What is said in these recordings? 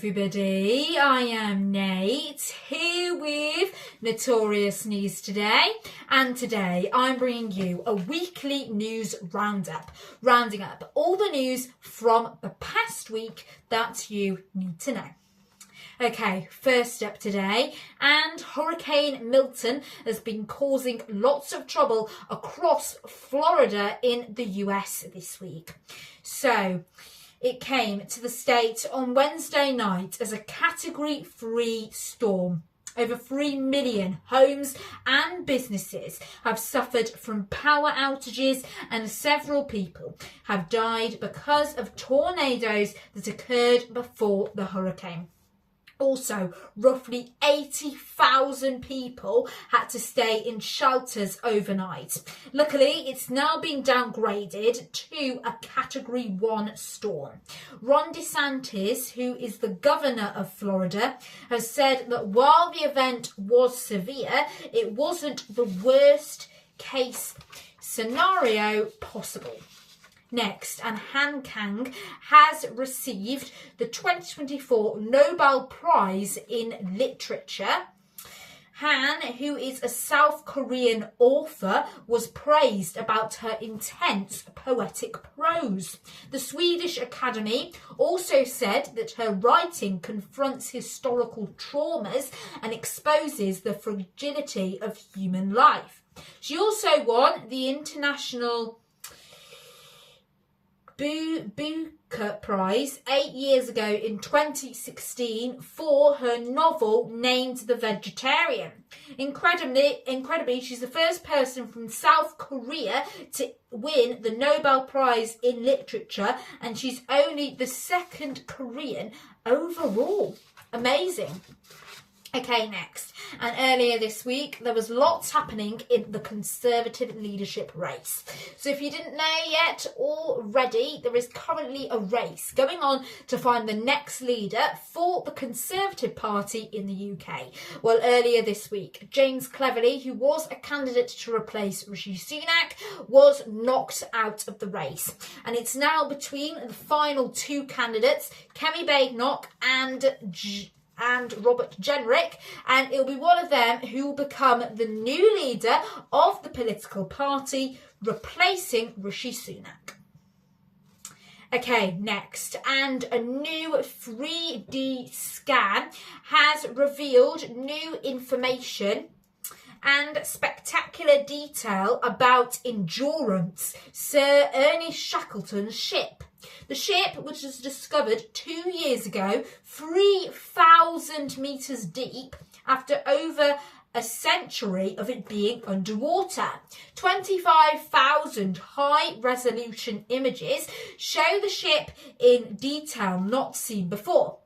everybody, I am Nate, here with Notorious News Today, and today I'm bringing you a weekly news roundup, rounding up all the news from the past week that you need to know. Okay, first up today, and Hurricane Milton has been causing lots of trouble across Florida in the US this week. So, it came to the state on Wednesday night as a Category 3 storm. Over 3 million homes and businesses have suffered from power outages, and several people have died because of tornadoes that occurred before the hurricane. Also, roughly 80,000 people had to stay in shelters overnight. Luckily, it's now been downgraded to a Category 1 storm. Ron DeSantis, who is the governor of Florida, has said that while the event was severe, it wasn't the worst case scenario possible. Next, and Han Kang has received the 2024 Nobel Prize in Literature. Han, who is a South Korean author, was praised about her intense poetic prose. The Swedish Academy also said that her writing confronts historical traumas and exposes the fragility of human life. She also won the International Booker Prize 8 years ago in 2016 for her novel named The Vegetarian. Incredibly, she's the first person from South Korea to win the Nobel Prize in Literature, and she's only the second Korean overall. Amazing. Okay, next. And earlier this week, there was lots happening in the Conservative leadership race. So if you didn't know yet already, there is currently a race going on to find the next leader for the Conservative Party in the UK. Well, earlier this week, James Cleverly, who was a candidate to replace Rishi Sunak, was knocked out of the race. And it's now between the final two candidates, Kemi Badenoch and Robert Jenrick, and it'll be one of them who will become the new leader of the political party, replacing Rishi Sunak. Okay, next, and a new 3D scan has revealed new information and spectacular detail about Endurance, Sir Ernest Shackleton's ship. The ship, which was discovered 2 years ago, 3,000 metres deep, after over a century of it being underwater. 25,000 high-resolution images show the ship in detail not seen before.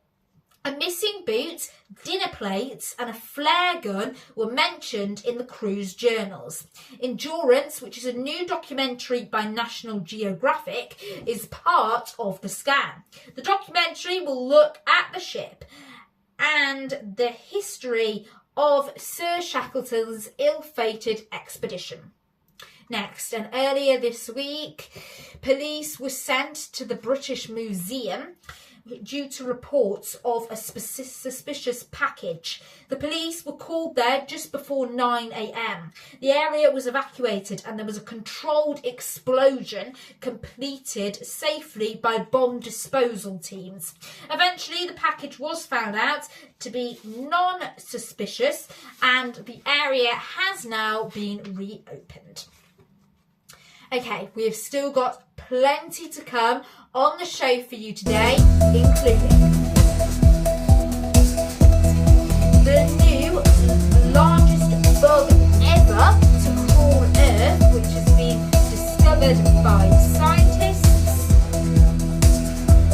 A missing boot, dinner plates and a flare gun were mentioned in the crew's journals. Endurance, which is a new documentary by National Geographic, is part of the scan. The documentary will look at the ship and the history of Sir Shackleton's ill-fated expedition. Next, and earlier this week, police were sent to the British Museum due to reports of a suspicious package. The police were called there just before 9 a.m. The area was evacuated and there was a controlled explosion completed safely by bomb disposal teams. Eventually, the package was found out to be non-suspicious and the area has now been reopened. Okay, we have still got plenty to come on the show for you today, including the new largest bug ever to crawl Earth, which has been discovered by scientists,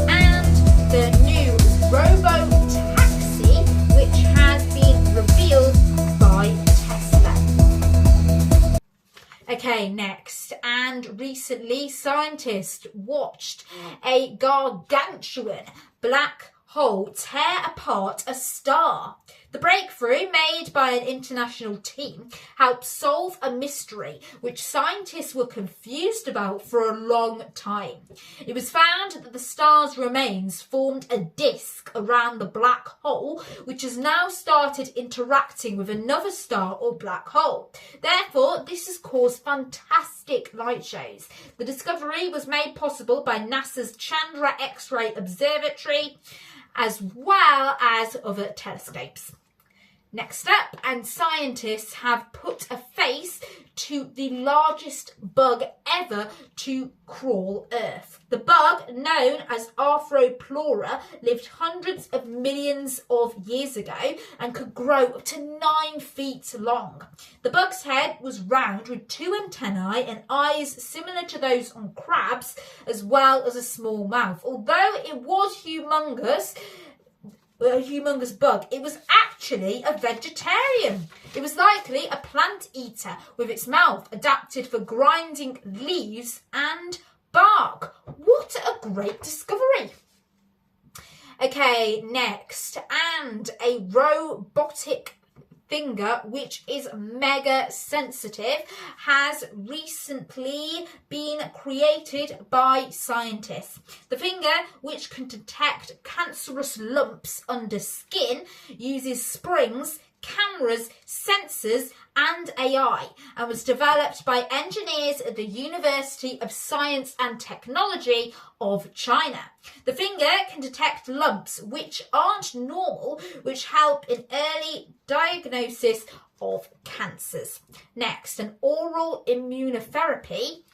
and the new Robotaxi, which has been revealed by Tesla. Okay, next, and recently scientists watched a gargantuan black hole tear apart a star. The breakthrough made by an international team helped solve a mystery which scientists were confused about for a long time. It was found that the star's remains formed a disk around the black hole, which has now started interacting with another star or black hole. Therefore, this has caused fantastic light shows. The discovery was made possible by NASA's Chandra X-ray Observatory, as well as other telescopes. Next up, and scientists have put a face to the largest bug ever to crawl Earth. The bug, known as Arthroplura, lived hundreds of millions of years ago and could grow up to 9 feet long. The bug's head was round with 2 antennae and eyes similar to those on crabs, as well as a small mouth. Although it was a humongous bug, it was actually a vegetarian. It was likely a plant eater with its mouth adapted for grinding leaves and bark. What a great discovery. Okay, next, and a robotic finger, which is mega sensitive, has recently been created by scientists. The finger, which can detect cancerous lumps under skin, uses springs, cameras, sensors and AI, and was developed by engineers at the University of Science and Technology of China. The finger can detect lumps which aren't normal, which help in early diagnosis of cancers. Next, an oral immunotherapy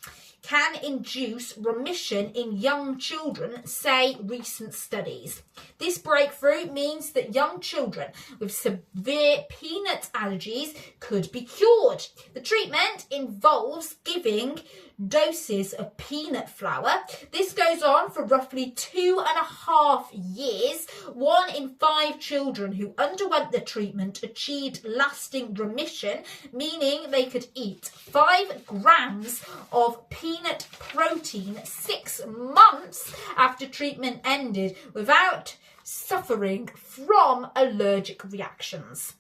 can induce remission in young children, say recent studies. This breakthrough means that young children with severe peanut allergies could be cured. The treatment involves giving doses of peanut flour. This goes on for roughly 2.5 years. 1 in 5 children who underwent the treatment achieved lasting remission, meaning they could eat 5 grams of peanut protein 6 months after treatment ended without suffering from allergic reactions.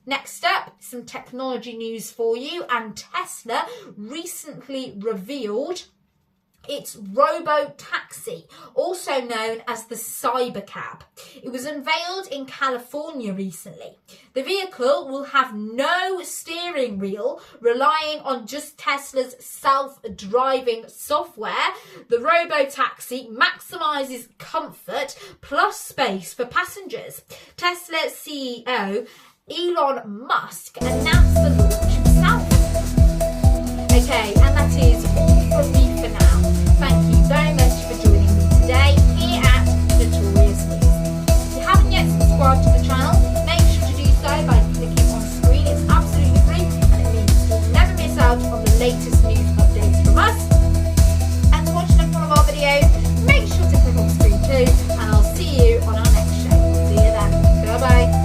Next up, some technology news for you, and Tesla recently revealed its Robotaxi, also known as the Cybercab. It was unveiled in California recently. The vehicle will have no steering wheel, relying on just Tesla's self-driving software. The Robotaxi maximizes comfort plus space for passengers. Tesla CEO Elon Musk announced the launch himself. Okay, and that is all from me for now. Thank you very much for joining me today here at Notorious News. If you haven't yet subscribed to the channel, make sure to do so by clicking on screen. It's absolutely free and it means you'll never miss out on the latest news updates from us. And to watch another one of our videos, make sure to click on screen too, and I'll see you on our next show. See you then. Bye bye.